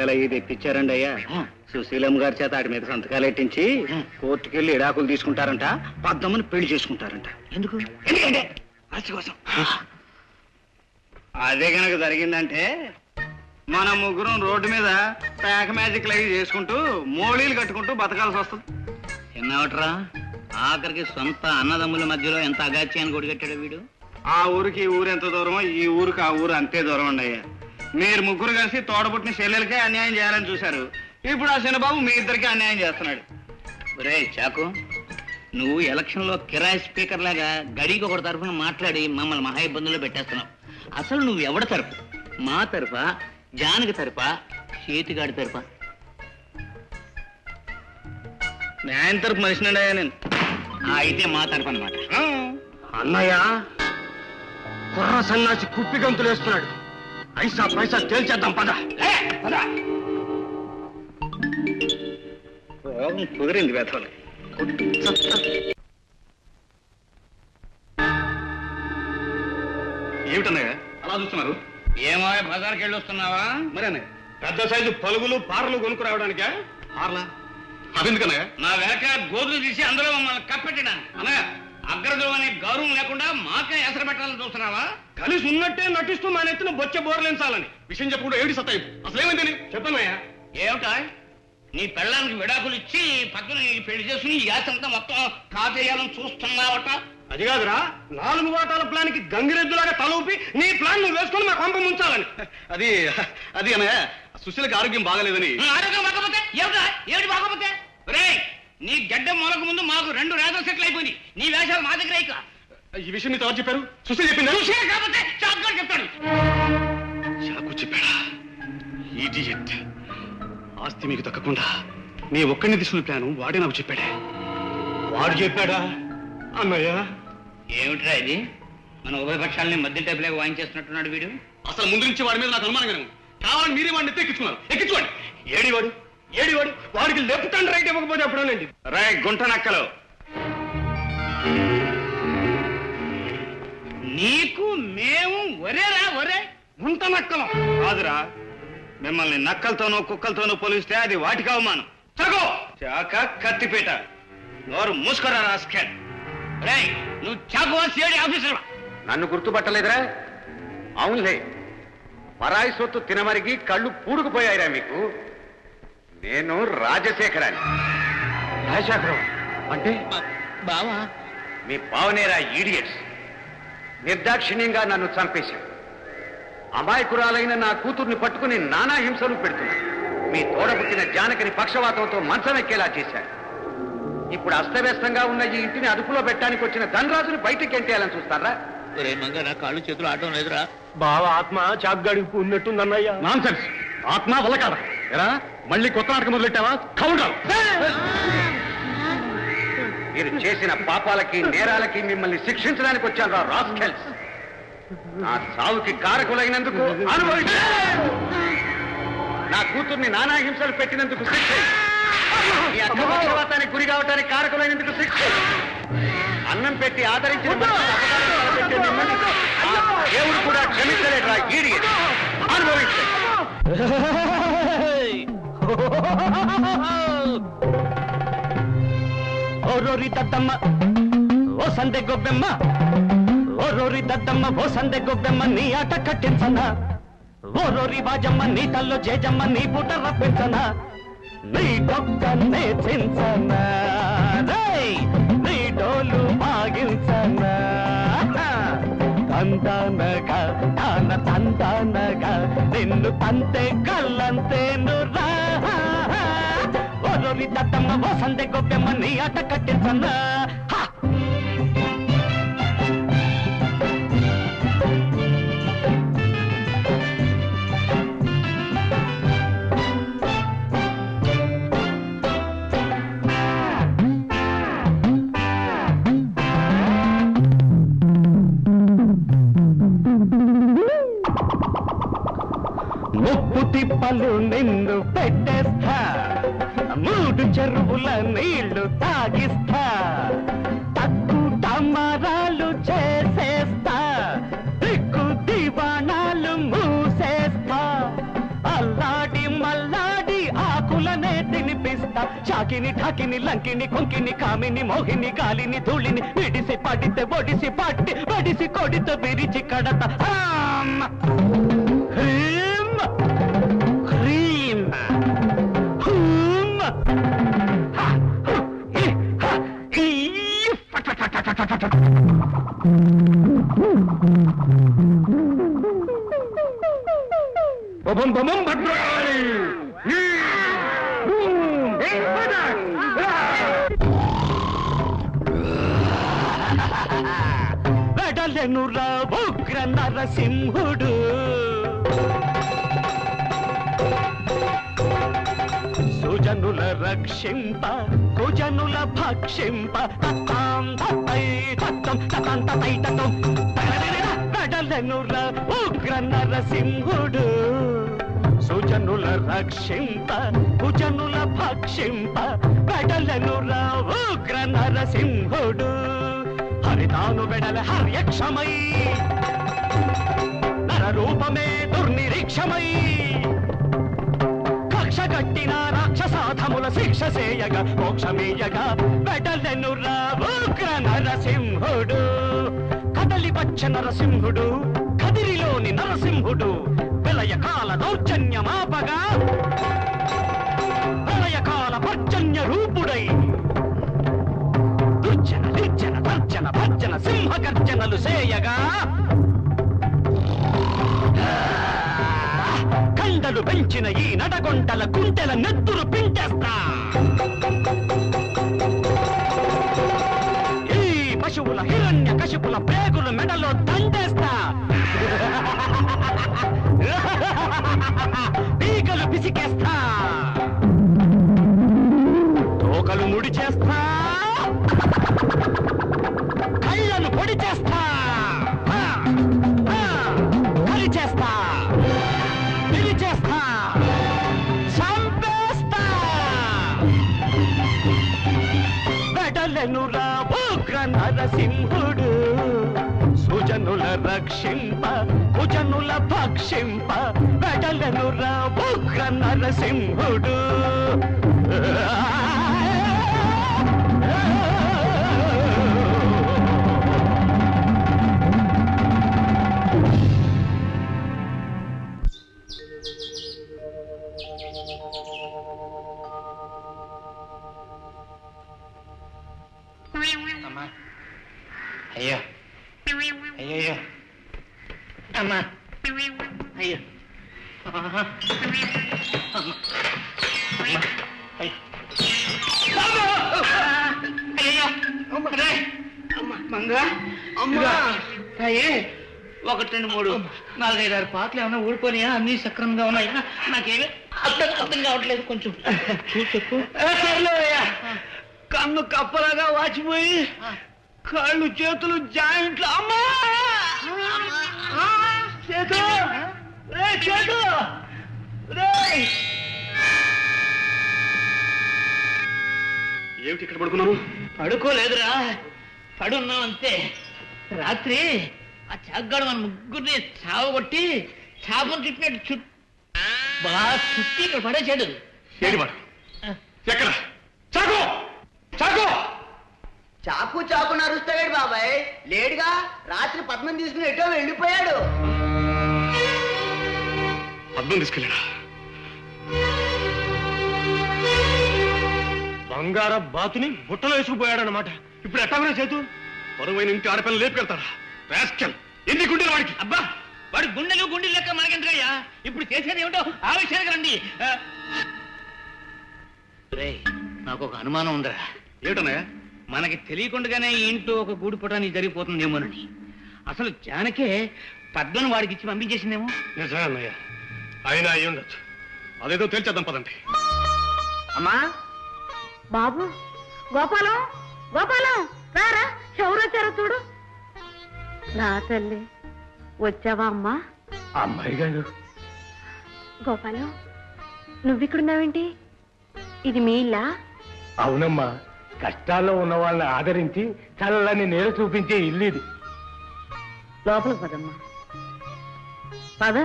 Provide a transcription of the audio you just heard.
కాగితాలు అవి తెప్పించారండి అయ్యా. సుశీలమ్మ గారి చేత ఆడి మీద సంతకాలు ఎట్టించి కోర్టుకెళ్ళి ఇడాకులు తీసుకుంటారంట, పద్దమ్మని పెళ్లి చేసుకుంటారంట. ఎందుకు? ఎందుకంటే ఆస్తి కోసం. అదే కనుక జరిగిందంటే మన ముగ్గురం రోడ్డు మీద ప్యాక్ మ్యాజిక్ లైవ్ చేసుకుంటూ మోళీలు కట్టుకుంటూ బతకాల్సి వస్తుంది. ఎన్నవట్రా ఆఖరికి సొంత అన్నదమ్ముల మధ్యలో ఎంత అగాత్యాన్ని కొడిగట్టాడు వీడు. ఆ ఊరికి ఈ ఊరు ఎంత దూరమో ఈ ఊరికి ఆ ఊరు అంతే దూరం అండి అయ్యా. మీరు ముగ్గురు కలిసి తోడబుట్టిన చెల్లెలకే అన్యాయం చేయాలని చూశారు. ఇప్పుడు ఆ చిన్నబాబు మీ ఇద్దరికి అన్యాయం చేస్తున్నాడు. ఒరే చాకు, నువ్వు ఎలక్షన్ లో కిరాయి స్పీకర్ లాగా గడికి ఒకటి తరఫున మాట్లాడి మమ్మల్ని మహా ఇబ్బందుల్లో పెట్టేస్తున్నావు. అసలు నువ్వు ఎవడ తరపు? మా తరఫా, జానకి తరఫా, చేతిగాడి తరఫా? న్యాయం తరపు మనిషినండి అయ్యా నేను. అయితే మా తరఫు అనమాట. అన్నయ్య కుర్ర సన్నాసి కుప్పి గంతులు వేస్తున్నాడు. ఐసా పైసా తేల్చేద్దాం పద. కుదిరింది వేతలు. ఏమిటన్నయ్య అలా చూస్తున్నారు? ఏమో బజార్కి వెళ్ళి వస్తున్నావా? మరి అన్నయ్య పెద్ద సైజు పలుగులు పార్లు కొనుక్కు రావడానికా? పార్లా అదెందుకన్నయ్య? నా వెనక గోధులు తీసి అందులో మమ్మల్ని కప్పెట్టడానికి. అన్నయ్య అగ్రజం అనే గౌరవం లేకుండా మాకే ఎసరు పెట్టాలని చూస్తున్నావా? కలిసి ఉన్నట్టే నటిస్తూ మా నెత్తిన బొచ్చ బోర్లేంచాలని విషయం చెప్పుడు ఏమిటి సత్తా? అసలు ఏమైందని చెప్పన్నయ్యా. ఏమిటా నీ పెళ్ళానికి విడాకులు ఇచ్చి పక్కన పెళ్లి చేసుకుని ఈ ఆశంతా మొత్తం కాజేయాలని చూస్తున్నావట? అది కాదురా, 4 వాటాల ప్లాన్ కి గంగిరెద్దులాగా తలూపి నీ ప్లాన్ నువ్వు వేసుకొని మా కొంప ముంచాలని. అది అది అన్నయ్య సుశీలకి ఆరోగ్యం బాగలేదని. ఆరోగ్యం బాగపోతే ఏమిటా? ఏమిటి బాగపోతే? రే నీ గడ్డ మొలకు ముందు మాకు 2 రేదం సెట్లు అయిపోయింది. నీ వేషాలు మా దగ్గర ఇక. ఈ విషయం నీతో ఎవరు చెప్పారు? సుశీల్ చెప్పిందా? సుశీల్ కాకపోతే చాకు గారు చెప్తాడు. చాకు చెప్పాడా? ఈడియట్. ఆస్తి మీకు దక్కకుండా నీ ఒక్కడిని తీసుకున్న ప్లాను వాడే నాకు చెప్పాడే. వాడు చెప్పాడా? అన్నయ్య ఏమిట్రా ఇది? మన ఉభయ పక్షాలని మధ్య టైపులాగా వాయించేస్తున్నట్టున్నాడు వీడు. అసలు ముందు నుంచి వాడి మీద నాకు అనుమానంగానే ఉంది. కావాలని మీరే వాడిని ఎక్కించుకున్నారు. ఎక్కించుకోండి. ఏడివాడు ఏడివాడు వాడికి లెఫ్ట్ అండ్ రైట్ ఇవ్వకపోతే ఎప్పుడోనండి. రై గుంట నక్కలు, నీకు మేము ఒరేరా ఒరే గుంట నక్కలు కాదురా. మిమ్మల్ని నక్కలతోనూ కుక్కలతోనూ పోలిస్తే అది వాటికి అవమానం. చగో చాక కత్తిపేట. నోరు మూసుకోరా రాస్కెల్. రే నువ్వు చాకు సిఐడి ఆఫీసర్. నన్ను గుర్తుపట్టలేదురా? అవునులే, పరాయి సొత్తు తినమరిగి కళ్ళు పూడుకుపోయాయిరా మీకు. నేను రాజశేఖరాన్ని. రాజశేఖరం అంటే బావా మీ పావనేరా ఈడియట్స్. నిర్దాక్షిణ్యంగా నన్ను చంపేశాడు. అమాయకురాలైన నా కూతుర్ని పట్టుకుని నానా హింసలు పెడుతున్నాడు. మీ తోడబుట్టిన జానకిని పక్షవాతంతో మంచం ఎక్కేలా చేశాడు. ఇప్పుడు అస్తవ్యస్తంగా ఉన్న ఈ ఇంటిని అదుపులో పెట్టడానికి వచ్చిన ధనరాజుని బయటికి ఎంటేయాలని చూస్తారా? రే మంగ నా కాళ్ళు చేతులు ఆడటం లేదురా. బావ ఆత్మ చాగ్గాడికి ఉన్నట్టుందన్నయ్య. నాన్సెన్స్. ఆత్మ వల్ల కాదా? ఎరా మళ్ళీ కొత్త నాటకం మొదలెట్టావా? కౌంటర్. మీరు చేసిన పాపాలకి నేరాలకి మిమ్మల్ని శిక్షించడానికి వచ్చాను రాస్కెల్స్. నా చావుకి కారకులైనందుకు అనుభవించ, నా కూతుర్ని నానా హింసలు పెట్టినందుకు శిక్ష, మీ అక్రమవాతానికి గురి కావటానికి కారకులైనందుకు శిక్ష, అన్నం పెట్టి ఆదరించిన పెట్టే మిమ్మల్ని దేవుడు కూడా క్షమించలేదురా ఈడియట్. అనుభవించండి. ఓ రోరి దద్దమ్మ ఓ సందె గొబ్బెమ్మ, ఓ రోరి దద్దమ్మ ఓ సందె గొబ్బెమ్మ, నీ ఆట కట్టించనా? ఓ రోరి బాజమ్మ నీ తల్లో జేజమ్మ, నీ పూట రప్పించనా? నీ డొక్కనే చించనా? నీ డోలు బాగించనా? తందనగా తాన తందనగా నిన్ను తంతే కళ్ళంతేను రా. ఓ రోరి దద్దమ్మ ఓ సందె గొబ్బెమ్మ, నీ ఆట కట్టించనా? ముప్పు తిప్పలు నిన్ను పెట్టేస్తా, 3 చెరువుల నీళ్లు తాగిస్తా, తక్కు టమరాలు చేసేస్తా, దిక్కు దివాణాలు మూసేస్తా, అల్లాడి మల్లా చాకిని ఠాకిని లంకిని కొంకిని కామిని మోహిని గాలిని ధూళిని విడిసి పడితే ఒడిసి పట్టి వడిసి కొడితే విరిచి కడత హ్రీం హ్రీం హూం బొబం బొబం భద్రాలి వెడలెనురా ఉగ్ర నరసింహుడు సుజనుల రక్షింప కుజనుల భక్షింప వెడలెనురా ఉగ్ర నరసింహుడు సుజనుల రక్షింప కుజనుల భక్షింప వెడలెనురా ఉగ్ర నరసింహుడు హరితాను వెడల హర్యక్షమై నరరూపమే దుర్నిరీక్షమై కక్ష కట్టిన రాక్షసాధముల శిక్ష చేయగా మోక్షమీయగా వెడలెనురా ఉగ్ర నరసింహుడు కదలి వచ్చ నరసింహుడు కదిరిలోని నరసింహుడు విలయకాల దౌర్జన్యమాపగా ప్రళయకాల పర్జన్య రూపుడై దుర్జన నిర్జన తర్జన భర్జన సింహ గర్జనలు చేయగా కండలు పెంచిన ఈ నడగొంటల కుంటెల నెత్తురు పింటేస్తా ఈ పశువుల హిరణ్య కశిపుల ప్రేగుల మెడలో దండేస్తా పీకలు పిసికేస్తా తోకలు ముడి చేస్తా కళ్ళను పొడి చేస్తా కలి చేస్తా చేస్తా చంపేస్తా వెడలెనురా ఉగ్ర నరసింహుడు సుజనుల రక్షింప కుజనుల భక్షింప వెడలెనురా ఉగ్ర నరసింహుడు అమ్మా అయ్యో అయ్యో అమ్మా అయ్యో అయ్యో మంగా అమ్మా అయ్యే 1 2 3 4 5 6 పాటలు ఏమన్నా ఊడిపోయినాయా అన్ని సక్రమంగా ఉన్నాయా నాకేమీ అర్థం కావట్లేదు కొంచెం చెప్పు కన్ను కప్పలాగా వాచిపోయి కాళ్ళు చేతులు జాయింట్లు అమ్మా చేతు చేతు ఏమిటి ఇక్కడ పడుకున్నాను? పడుకోలేదురా పడున్నాం అంతే. రాత్రి ఆ చాగ్గాడు మన ముగ్గురిని చావగొట్టి చాపను చుట్టినట్టు బాగా చుట్టి ఇక్కడ పడేసాడు. ఎక్కడ చాకు చాకు చాకు చాకు నరుస్తాడు బాబాయ్. లేడుగా రాత్రి పద్మం తీసుకుని ఎటో వెళ్ళిపోయాడు. పద్మం తీసుకెళ్ళాడా? బంగార బాతుని బుట్టలో వేసుకుపోయాడన్నమాట. ఇప్పుడు ఎట్టా చేతు పరువైన ఇంటి ఆడపిల్లలు లేపుకెళ్తారా? ఎన్ని గుండెలు వాడికి? అబ్బా వాడి గుండెలు లెక్క మనకెందుకయ్యా? ఇప్పుడు చేసేది ఏమిటో ఆ విషయానికి రండి. నాకు ఒక అనుమానం ఉందరా. ఏమిటన్నాయా? మనకి తెలియకుండానే ఈ ఇంట్లో ఒక గూడు పుటానికి జరిగిపోతుందేమోనని. అసలు జానకే పద్మను వాడికి ఇచ్చి పంపించేసిందేమో. నిజమే అన్నయ్య, అయినా అయి ఉండొచ్చు. అదేదో తేల్చేద్దాం పదండి. అమ్మా బాబు గోపాలం గోపాలం రారా, ఎవరొచ్చారో చూడు. నా తల్లి వచ్చావా అమ్మా? అమ్మాయి గారు. గోపాలం నువ్విక్కడున్నావేంటి? ఇది మీ ఇల్లా? అవునమ్మా, కష్టాల్లో ఉన్న వాళ్ళని ఆదరించి చల్లని నేల చూపించే ఇల్లు ఇది. లోపలికి పదమ్మా, పద.